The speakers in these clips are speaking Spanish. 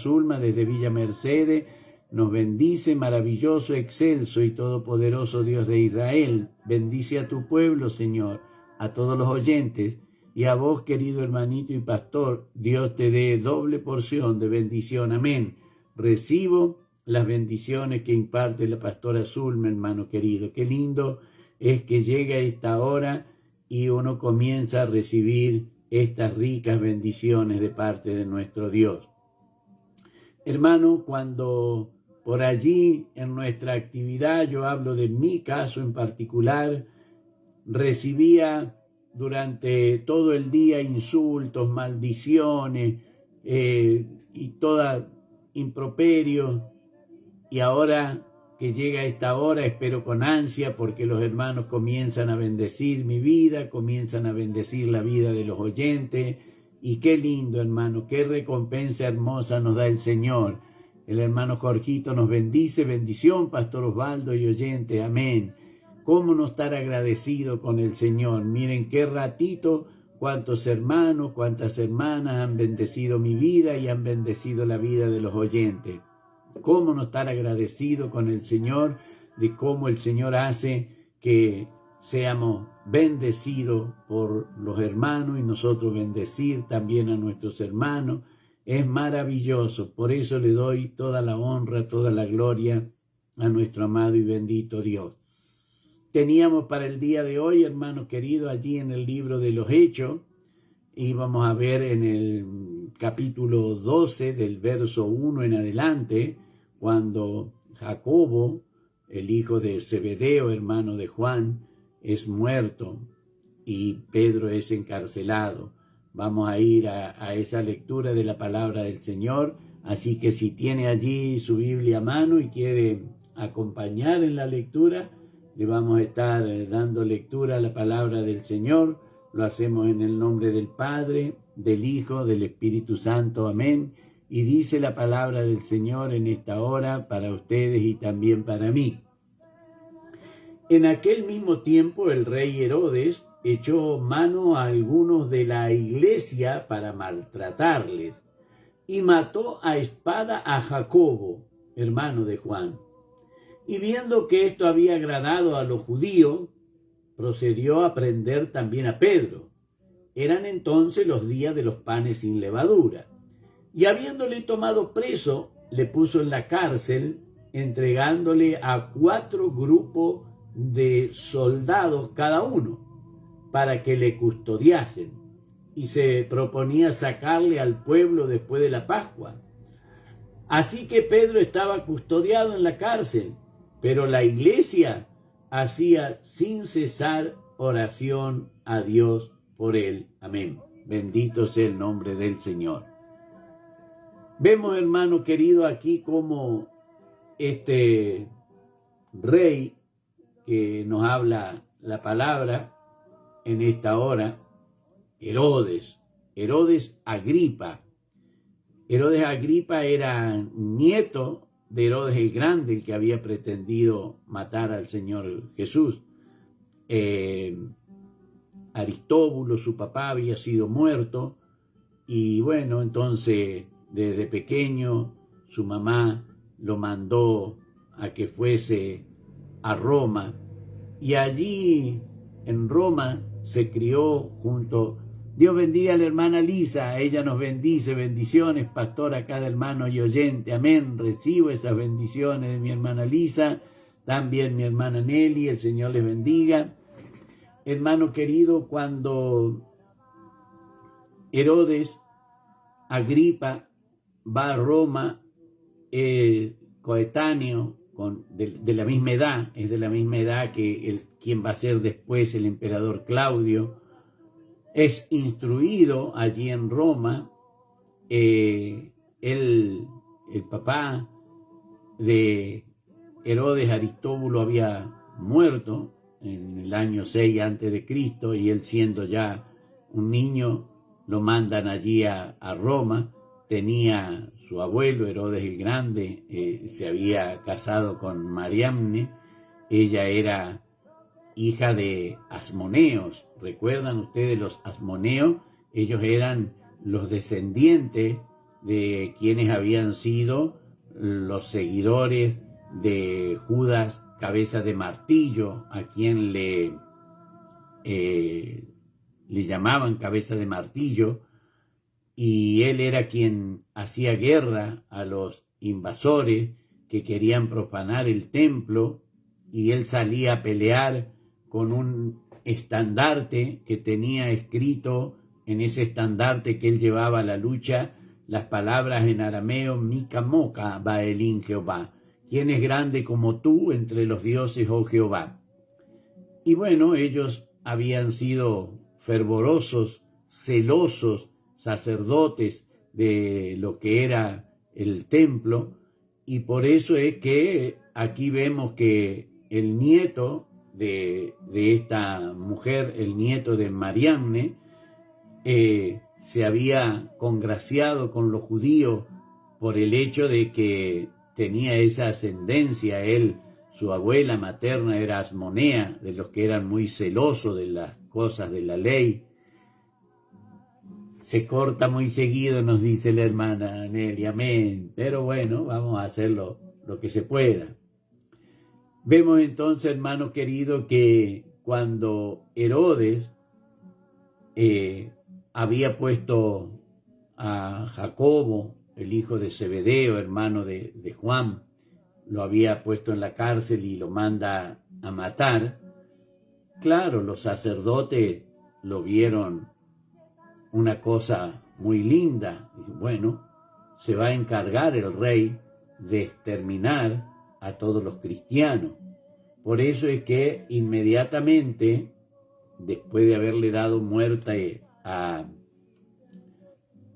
Zulma desde Villa Mercedes nos bendice, maravilloso, excelso y todopoderoso Dios de Israel. Bendice a tu pueblo, Señor, a todos los oyentes y a vos, querido hermanito y pastor. Dios te dé doble porción de bendición. Amén. Recibo las bendiciones que imparte la pastora Zulma, hermano querido. Qué lindo es que llega esta hora y uno comienza a recibir estas ricas bendiciones de parte de nuestro Dios. Hermano, cuando por allí en nuestra actividad, yo hablo de mi caso en particular, recibía durante todo el día insultos, maldiciones y toda improperio, y ahora que llega esta hora espero con ansia porque los hermanos comienzan a bendecir mi vida, comienzan a bendecir la vida de los oyentes. Y qué lindo, hermano, qué recompensa hermosa nos da el Señor. El hermano Jorgito nos bendice, bendición, Pastor Osvaldo y oyente, amén. ¿Cómo no estar agradecido con el Señor? Miren qué ratito, cuántos hermanos, cuántas hermanas han bendecido mi vida y han bendecido la vida de los oyentes. ¿Cómo no estar agradecido con el Señor de cómo el Señor hace que seamos bendecidos por los hermanos y nosotros bendecir también a nuestros hermanos? Es maravilloso. Por eso le doy toda la honra, toda la gloria a nuestro amado y bendito Dios. Teníamos para el día de hoy, hermano querido, allí en el libro de los Hechos, íbamos a ver en el capítulo 12 del verso 1 en adelante, cuando Jacobo, el hijo de Zebedeo, hermano de Juan, es muerto y Pedro es encarcelado. Vamos a ir a esa lectura de la palabra del Señor, así que si tiene allí su Biblia a mano y quiere acompañar en la lectura, le vamos a estar dando lectura a la palabra del Señor. Lo hacemos en el nombre del Padre, del Hijo, del Espíritu Santo, amén. Y dice la palabra del Señor en esta hora para ustedes y también para mí. En aquel mismo tiempo el rey Herodes echó mano a algunos de la iglesia para maltratarles y mató a espada a Jacobo, hermano de Juan. Y viendo que esto había agradado a los judíos, procedió a prender también a Pedro. Eran entonces los días de los panes sin levadura. Y habiéndole tomado preso, le puso en la cárcel, entregándole a 4 grupos de soldados cada uno, para que le custodiasen, y se proponía sacarle al pueblo después de la Pascua. Así que Pedro estaba custodiado en la cárcel, pero la iglesia hacía sin cesar oración a Dios por él. Amén. Bendito sea el nombre del Señor. Vemos, hermano querido, aquí como este rey que nos habla la palabra en esta hora, Herodes Agripa. Herodes Agripa era nieto de Herodes el Grande, el que había pretendido matar al Señor Jesús. Aristóbulo, su papá, había sido muerto, y bueno, entonces desde pequeño su mamá lo mandó a que fuese a Roma, y allí en Roma se crió junto. Dios bendiga a la hermana Lisa, ella nos bendice, bendiciones, pastor, a cada hermano y oyente, amén. Recibo esas bendiciones de mi hermana Lisa, también mi hermana Nelly, el Señor les bendiga. Hermano querido, cuando Herodes Agripa va a Roma, coetáneo, de la misma edad, es de la misma edad que quien va a ser después el emperador Claudio, es instruido allí en Roma. El papá de Herodes, Aristóbulo, había muerto en el año 6 a.C. y él, siendo ya un niño, lo mandan allí a Roma. Tenía su abuelo, Herodes el Grande, se había casado con Mariamne. Ella era hija de asmoneos. ¿Recuerdan ustedes los asmoneos? Ellos eran los descendientes de quienes habían sido los seguidores de Judas Cabeza de Martillo, a quien le llamaban Cabeza de Martillo, y él era quien hacía guerra a los invasores que querían profanar el templo, y él salía a pelear con un estandarte que tenía escrito en ese estandarte que él llevaba a la lucha las palabras en arameo: Mika Moka Baelín Jehová, ¿quién es grande como tú entre los dioses, oh Jehová? Y bueno, ellos habían sido fervorosos, celosos sacerdotes de lo que era el templo, y por eso es que aquí vemos que el nieto de esta mujer, el nieto de Mariamne, se había congraciado con los judíos por el hecho de que tenía esa ascendencia. Él, su abuela materna era Asmonea, de los que eran muy celosos de las cosas de la ley. Se corta muy seguido, nos dice la hermana Nelly, amén. Pero bueno, vamos a hacer lo que se pueda. Vemos entonces, hermano querido, que cuando Herodes había puesto a Jacobo, el hijo de Zebedeo, hermano de Juan, lo había puesto en la cárcel y lo manda a matar, claro, los sacerdotes lo vieron una cosa muy linda. Bueno, se va a encargar el rey de exterminar a todos los cristianos. Por eso es que inmediatamente, después de haberle dado muerte a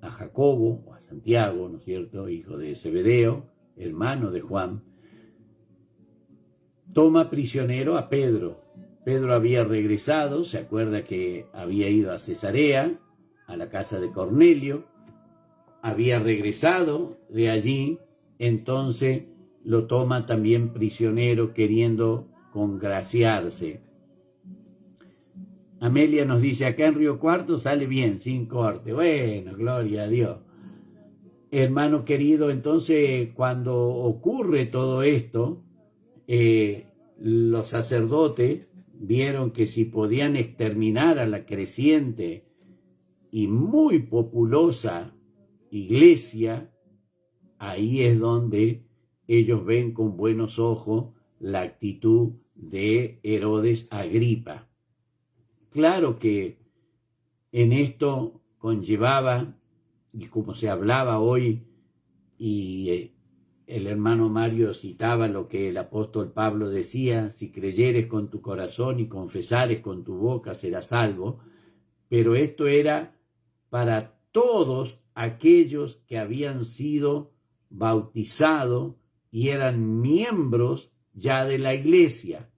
Jacobo, o a Santiago, ¿no es cierto?, hijo de Zebedeo, hermano de Juan, toma prisionero a Pedro. Pedro había regresado, se acuerda que había ido a Cesarea, a la casa de Cornelio, había regresado de allí, entonces lo toma también prisionero queriendo congraciarse. Amelia nos dice, acá en Río Cuarto sale bien, sin corte. Bueno, gloria a Dios. Hermano querido, entonces cuando ocurre todo esto, los sacerdotes vieron que si podían exterminar a la creciente y muy populosa iglesia, ahí es donde ellos ven con buenos ojos la actitud de Herodes Agripa. Claro que en esto conllevaba, y como se hablaba hoy, y el hermano Mario citaba lo que el apóstol Pablo decía, si creyeres con tu corazón y confesares con tu boca serás salvo, pero esto era para todos aquellos que habían sido bautizados y eran miembros ya de la iglesia.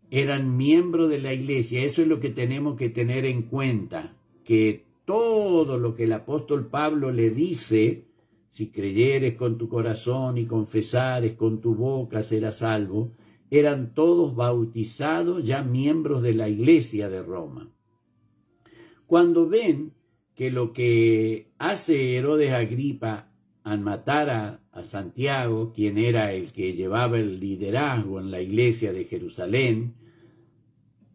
Eran miembros de la iglesia. Eso es lo que tenemos que tener en cuenta, que todo lo que el apóstol Pablo le dice, si creyeres con tu corazón y confesares con tu boca serás salvo, eran todos bautizados ya miembros de la iglesia de Roma. Cuando ven que lo que hace Herodes Agripa al matar a Santiago, quien era el que llevaba el liderazgo en la iglesia de Jerusalén,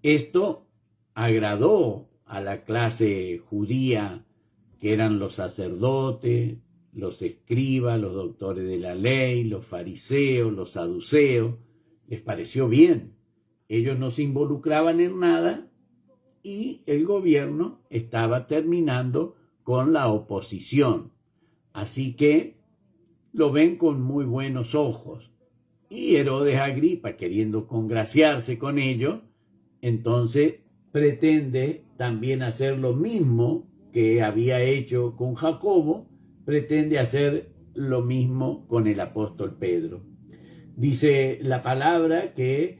esto agradó a la clase judía, que eran los sacerdotes, los escribas, los doctores de la ley, los fariseos, los saduceos. Les pareció bien. Ellos no se involucraban en nada y el gobierno estaba terminando con la oposición. Así que lo ven con muy buenos ojos. Y Herodes Agripa, queriendo congraciarse con ellos, entonces pretende también hacer lo mismo que había hecho con Jacobo, pretende hacer lo mismo con el apóstol Pedro. Dice la palabra que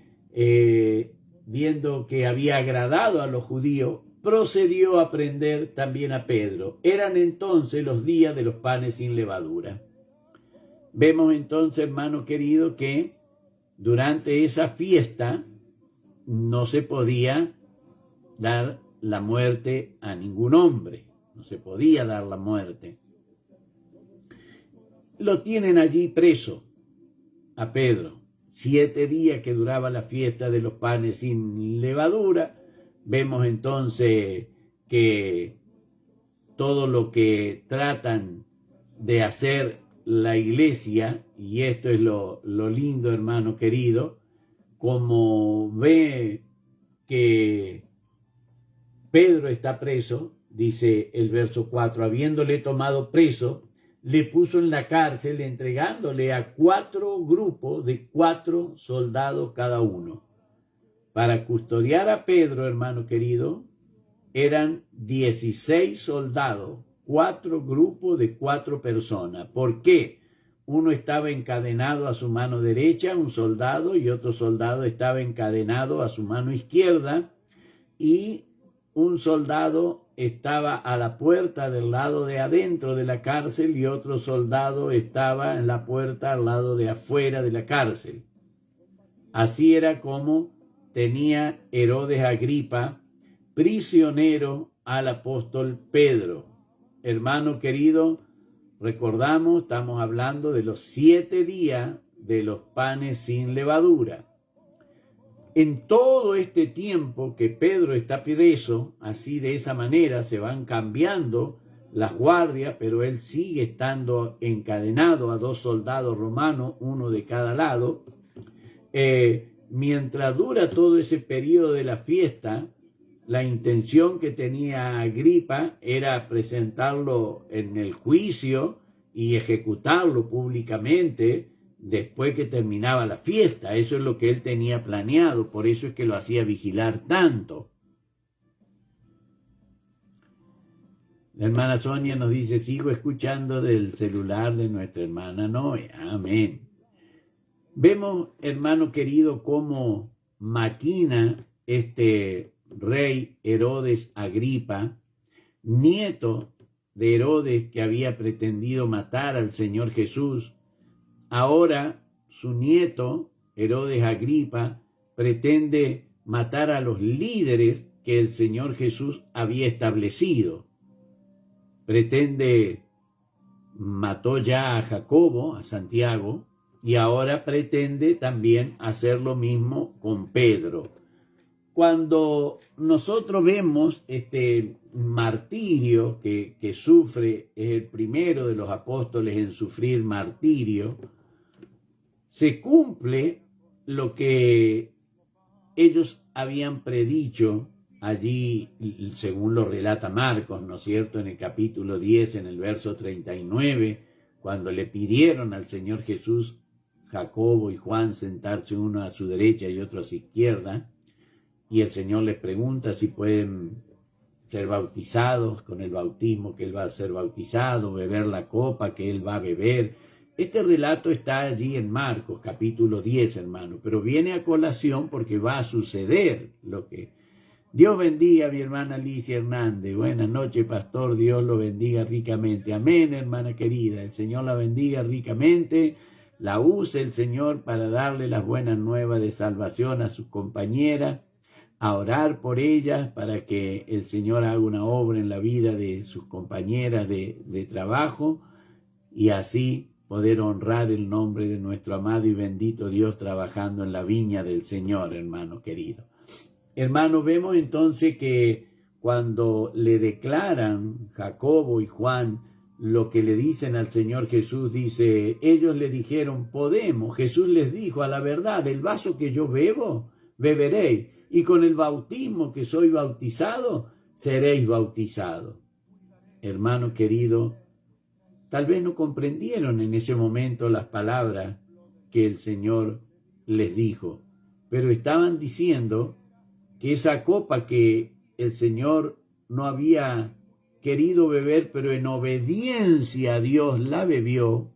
viendo que había agradado a los judíos, procedió a prender también a Pedro. Eran entonces los días de los panes sin levadura. Vemos entonces, hermano querido, que durante esa fiesta no se podía dar la muerte a ningún hombre. No se podía dar la muerte. lo tienen allí preso a Pedro. 7 días que duraba la fiesta de los panes sin levadura. Vemos entonces que todo lo que tratan de hacer la iglesia, y esto es lo lindo, hermano querido, como ve que Pedro está preso, dice el verso 4, habiéndole tomado preso, le puso en la cárcel entregándole a 4 grupos de 4 soldados cada uno. Para custodiar a Pedro, hermano querido, eran 16 soldados, 4 grupos de 4 personas. ¿Por qué? Uno estaba encadenado a su mano derecha, un soldado, y otro soldado estaba encadenado a su mano izquierda, y un soldado estaba a la puerta del lado de adentro de la cárcel y otro soldado estaba en la puerta al lado de afuera de la cárcel. Así era como tenía Herodes Agripa prisionero al apóstol Pedro. Hermano querido, recordamos, estamos hablando de los 7 días de los panes sin levadura. En todo este tiempo que Pedro está preso, así de esa manera se van cambiando las guardias, pero él sigue estando encadenado a 2 soldados romanos, uno de cada lado. Mientras dura todo ese periodo de la fiesta, la intención que tenía Agripa era presentarlo en el juicio y ejecutarlo públicamente después que terminaba la fiesta. Eso es lo que él tenía planeado, por eso es que lo hacía vigilar tanto. La hermana Sonia nos dice, sigo escuchando del celular de nuestra hermana Noé. Amén. Vemos, hermano querido, cómo maquina este rey Herodes Agripa, nieto de Herodes que había pretendido matar al Señor Jesús. Ahora su nieto, Herodes Agripa, pretende matar a los líderes que el Señor Jesús había establecido. Mató ya a Jacobo, a Santiago, y ahora pretende también hacer lo mismo con Pedro. Cuando nosotros vemos este martirio que sufre, es el primero de los apóstoles en sufrir martirio, se cumple lo que ellos habían predicho allí, según lo relata Marcos, ¿no es cierto?, en el capítulo 10, en el verso 39, cuando le pidieron al Señor Jesús, Jacobo y Juan, sentarse uno a su derecha y otro a su izquierda, y el Señor les pregunta si pueden ser bautizados con el bautismo que él va a ser bautizado, beber la copa que él va a beber. Este relato está allí en Marcos, capítulo 10, hermano, pero viene a colación porque va a suceder lo que... Dios bendiga a mi hermana Alicia Hernández. Buenas noches, pastor. Dios lo bendiga ricamente. Amén, hermana querida. El Señor la bendiga ricamente. La use el Señor para darle las buenas nuevas de salvación a sus compañeras, a orar por ellas para que el Señor haga una obra en la vida de sus compañeras de trabajo y así poder honrar el nombre de nuestro amado y bendito Dios trabajando en la viña del Señor, hermano querido. Hermano, vemos entonces que cuando le declaran Jacobo y Juan lo que le dicen al Señor Jesús, dice, ellos le dijeron, podemos. Jesús les dijo, a la verdad, el vaso que yo bebo, beberéis, y con el bautismo que soy bautizado, seréis bautizados. Hermano querido, tal vez no comprendieron en ese momento las palabras que el Señor les dijo, pero estaban diciendo que esa copa que el Señor no había querido beber, pero en obediencia a Dios la bebió,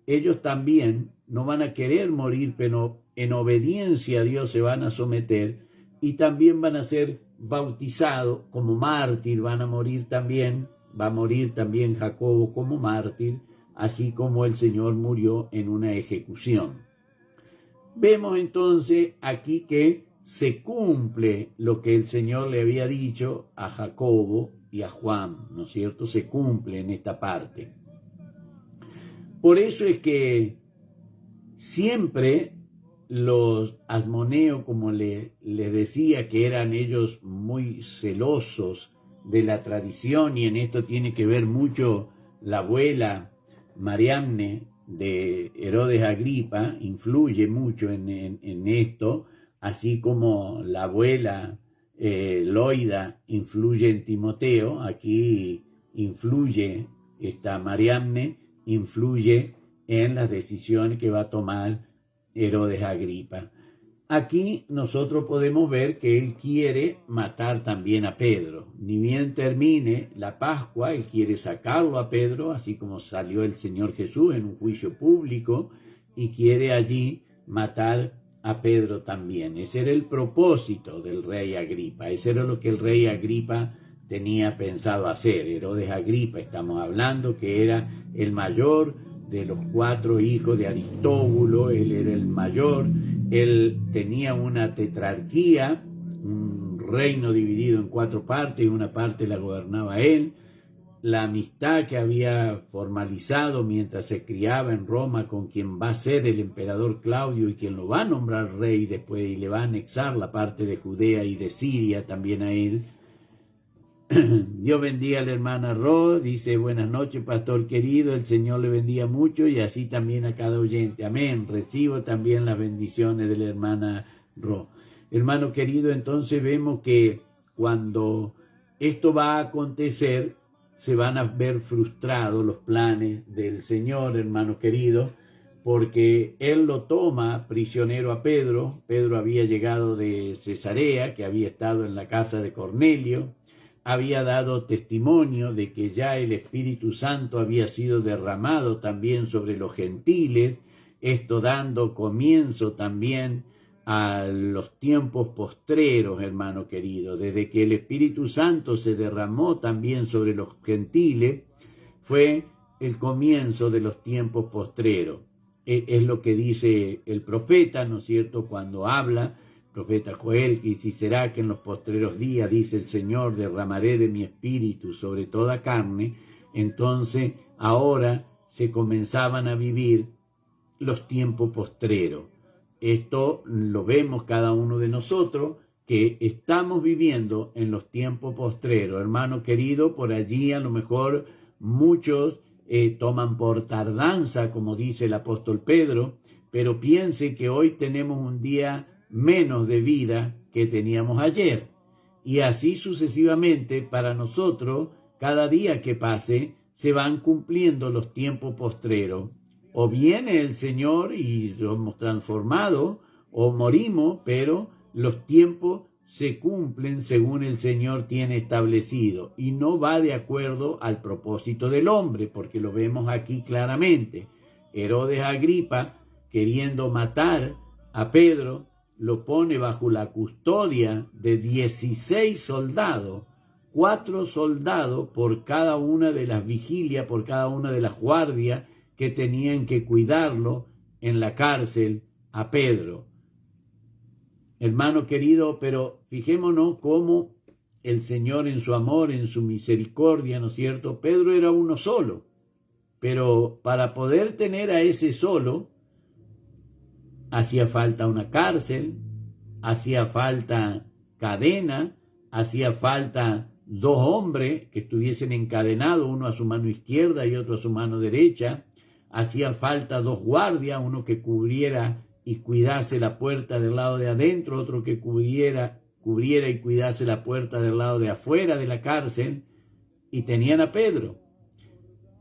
ellos también no van a querer morir, pero en obediencia a Dios se van a someter y también van a ser bautizados como mártir, van a morir también, va a morir también Jacobo como mártir, así como el Señor murió en una ejecución. Vemos entonces aquí que se cumple lo que el Señor le había dicho a Jacobo y a Juan, ¿no es cierto? Se cumple en esta parte. Por eso es que siempre los asmoneos, como les decía, que eran ellos muy celosos de la tradición, y en esto tiene que ver mucho la abuela Mariamne de Herodes Agripa, influye mucho en esto, así como la abuela Loida influye en Timoteo. Aquí influye esta Mariamne, influye en las decisiones que va a tomar Herodes Agripa. Aquí nosotros podemos ver que él quiere matar también a Pedro. Ni bien termine la Pascua, él quiere sacarlo a Pedro, así como salió el Señor Jesús en un juicio público, y quiere allí matar a Pedro también. Ese era el propósito del rey Agripa, ese era lo que el rey Agripa tenía pensado hacer. Herodes Agripa, estamos hablando, que era el mayor de los 4 hijos de Aristóbulo, él era el mayor, él tenía una tetrarquía, un reino dividido en 4 partes, y una parte la gobernaba él. La amistad que había formalizado mientras se criaba en Roma con quien va a ser el emperador Claudio y quien lo va a nombrar rey después y le va a anexar la parte de Judea y de Siria también a él. Dios bendiga a la hermana Ro, dice: buenas noches, pastor querido, el Señor le bendiga mucho, y así también a cada oyente. Amén. Recibo también las bendiciones de la hermana Ro. Hermano querido, entonces vemos que cuando esto va a acontecer, se van a ver frustrados los planes del Señor, hermano querido, porque él lo toma prisionero a Pedro. Pedro había llegado de Cesarea, que había estado en la casa de Cornelio, había dado testimonio de que ya el Espíritu Santo había sido derramado también sobre los gentiles, esto dando comienzo también a los tiempos postreros, hermano querido. Desde que el Espíritu Santo se derramó también sobre los gentiles, fue el comienzo de los tiempos postreros. Es lo que dice el profeta, ¿no es cierto?, cuando habla, profeta Joel, y si será que en los postreros días, dice el Señor, derramaré de mi espíritu sobre toda carne. Entonces ahora se comenzaban a vivir los tiempos postreros. Esto lo vemos cada uno de nosotros, que estamos viviendo en los tiempos postreros. Hermano querido, por allí a lo mejor muchos toman por tardanza, como dice el apóstol Pedro, pero piense que hoy tenemos un día menos de vida que teníamos ayer, y así sucesivamente. Para nosotros, cada día que pase, se van cumpliendo los tiempos postreros. O viene el Señor y somos transformados, o morimos, pero los tiempos se cumplen según el Señor tiene establecido, y no va de acuerdo al propósito del hombre, porque lo vemos aquí claramente. Herodes Agripa, queriendo matar a Pedro, lo pone bajo la custodia de 16 soldados, 4 soldados por cada una de las vigilias, por cada una de las guardias que tenían que cuidarlo en la cárcel a Pedro. Hermano querido, pero fijémonos cómo el Señor, en su amor, en su misericordia, ¿no es cierto? Pedro era uno solo, pero para poder tener a ese solo, hacía falta una cárcel, hacía falta cadena, hacía falta 2 hombres que estuviesen encadenados, uno a su mano izquierda y otro a su mano derecha, hacía falta 2 guardias, uno que cubriera y cuidase la puerta del lado de adentro, otro que cubriera y cuidase la puerta del lado de afuera de la cárcel, y tenían a Pedro.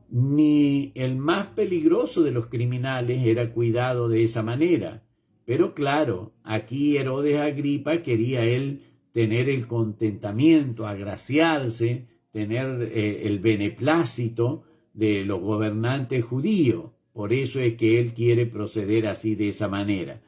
Ni el más peligroso de los criminales era cuidado de esa manera. Pero claro, aquí Herodes Agripa quería él tener el contentamiento, agraciarse, tener el beneplácito de los gobernantes judíos. Por eso es que él quiere proceder así, de esa manera.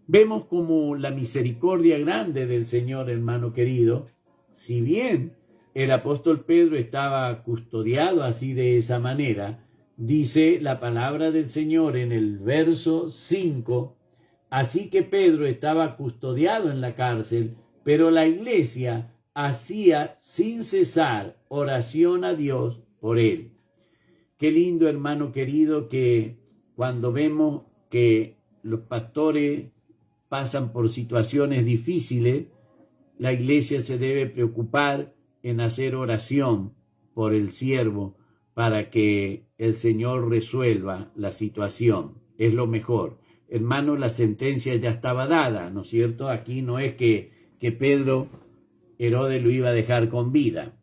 Vemos como la misericordia grande del Señor, hermano querido, si bien el apóstol Pedro estaba custodiado así de esa manera, dice la palabra del Señor en el verso 5, así que Pedro estaba custodiado en la cárcel, pero la iglesia hacía sin cesar oración a Dios por él. Qué lindo, hermano querido, que cuando vemos que los pastores pasan por situaciones difíciles, la iglesia se debe preocupar en hacer oración por el siervo para que el Señor resuelva la situación. Es lo mejor. Hermano, la sentencia ya estaba dada, ¿no es cierto? Aquí no es que Pedro, Herodes lo iba a dejar con vida,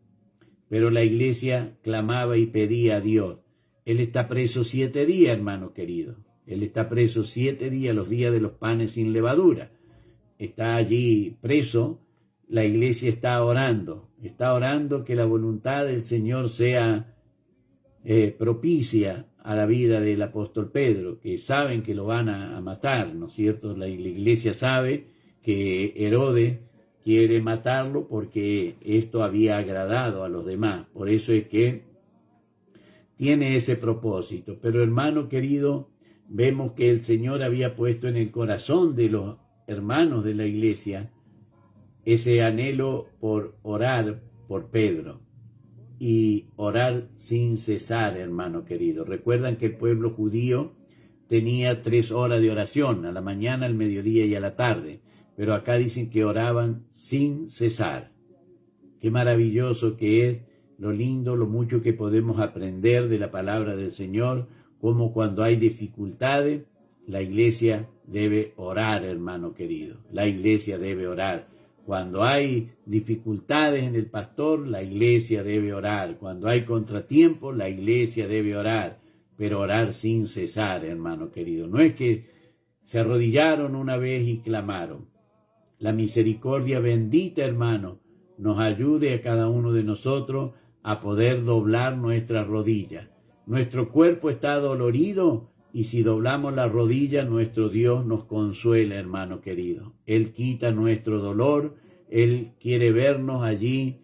pero la iglesia clamaba y pedía a Dios. Él está preso 7 días, hermano querido. Él está preso 7 días, los días de los panes sin levadura. Está allí preso. La iglesia está orando que la voluntad del Señor sea propicia a la vida del apóstol Pedro, que saben que lo van a matar, ¿no es cierto? La iglesia sabe que Herodes quiere matarlo porque esto había agradado a los demás, por eso es que tiene ese propósito. Pero hermano querido, vemos que el Señor había puesto en el corazón de los hermanos de la iglesia ese anhelo por orar por Pedro y orar sin cesar, hermano querido. Recuerdan que el pueblo judío tenía 3 horas de oración, a la mañana, al mediodía y a la tarde, pero acá dicen que oraban sin cesar. Qué maravilloso que es, lo lindo, lo mucho que podemos aprender de la palabra del Señor, como cuando hay dificultades, la iglesia debe orar, hermano querido. La iglesia debe orar. Cuando hay dificultades en el pastor, la iglesia debe orar. Cuando hay contratiempos, la iglesia debe orar. Pero orar sin cesar, hermano querido. No es que se arrodillaron una vez y clamaron. La misericordia bendita, hermano, nos ayude a cada uno de nosotros a poder doblar nuestras rodillas. Nuestro cuerpo está dolorido y si doblamos las rodillas, nuestro Dios nos consuela, hermano querido. Él quita nuestro dolor, Él quiere vernos allí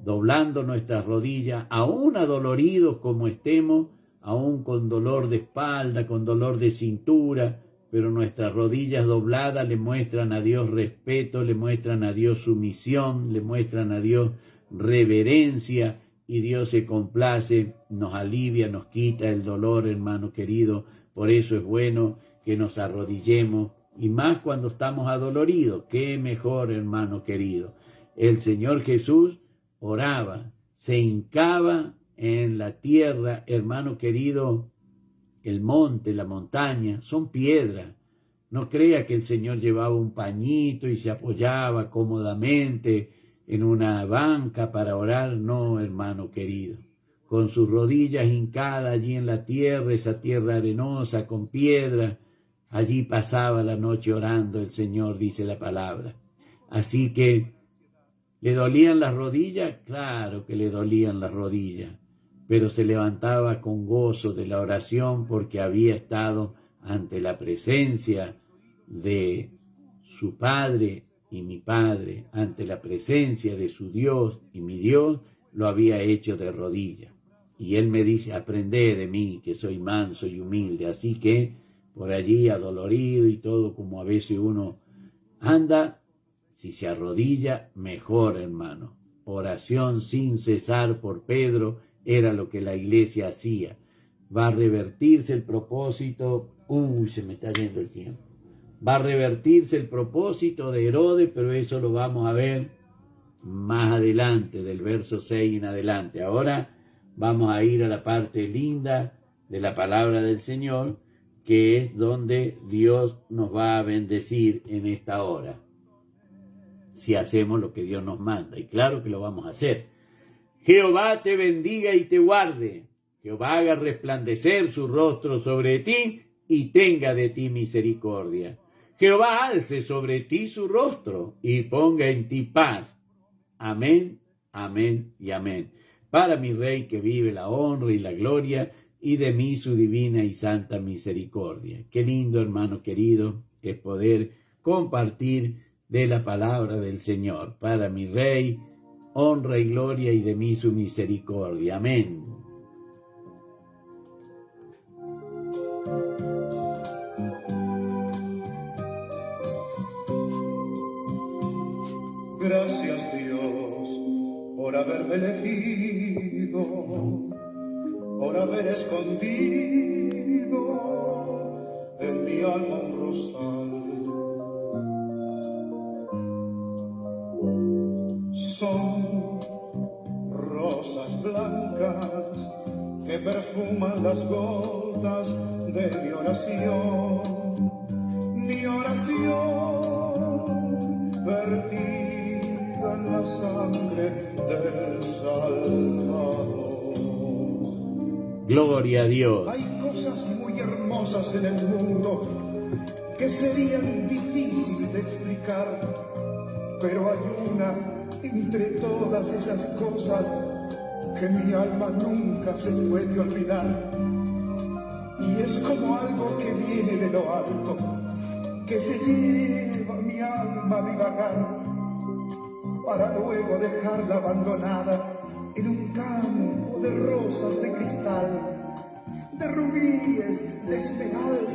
doblando nuestras rodillas, aún adoloridos como estemos, aún con dolor de espalda, con dolor de cintura, pero nuestras rodillas dobladas le muestran a Dios respeto, le muestran a Dios sumisión, le muestran a Dios reverencia, y Dios se complace, nos alivia, nos quita el dolor, hermano querido. Por eso es bueno que nos arrodillemos, y más cuando estamos adoloridos. Qué mejor, hermano querido. El Señor Jesús oraba, se hincaba en la tierra, hermano querido. El monte, la montaña, son piedras. No crea que el Señor llevaba un pañito y se apoyaba cómodamente en una banca para orar. No, hermano querido. Con sus rodillas hincadas allí en la tierra, esa tierra arenosa con piedras, allí pasaba la noche orando el Señor, dice la palabra. Así que, ¿le dolían las rodillas? Claro que le dolían las rodillas, pero se levantaba con gozo de la oración porque había estado ante la presencia de su Padre y mi Padre, ante la presencia de su Dios y mi Dios, lo había hecho de rodillas. Y Él me dice, aprended de mí, que soy manso y humilde. Así que por allí adolorido y todo, como a veces uno anda, si se arrodilla, mejor, hermano. Oración sin cesar por Pedro era lo que la iglesia hacía. Va a revertirse el propósito. Se me está yendo el tiempo. Va a revertirse el propósito de Herodes, pero eso lo vamos a ver más adelante, del verso 6 en adelante. Ahora vamos a ir a la parte linda de la palabra del Señor, que es donde Dios nos va a bendecir en esta hora, si hacemos lo que Dios nos manda. Y claro que lo vamos a hacer. Jehová te bendiga y te guarde. Jehová haga resplandecer su rostro sobre ti y tenga de ti misericordia. Jehová alce sobre ti su rostro y ponga en ti paz. Amén, amén y amén. Para mi Rey que vive la honra y la gloria, y de mí su divina y santa misericordia. Qué lindo, hermano querido, es poder compartir de la palabra del Señor. Para mi Rey, honra y gloria, y de mí su misericordia. Amén. Gracias Dios por haberme elegido, por haber haber escondido en mi alma un rosal. Son rosas blancas que perfuman las gotas de mi oración vertida en la sangre del Salvador. Gloria a Dios. Hay cosas muy hermosas en el mundo que serían difíciles de explicar, pero hay una entre todas esas cosas que mi alma nunca se puede olvidar. Y es como algo que viene de lo alto, que se lleva mi alma a divagar, para luego dejarla abandonada en un campo de rosas de cristal, de rubíes, de esmeralda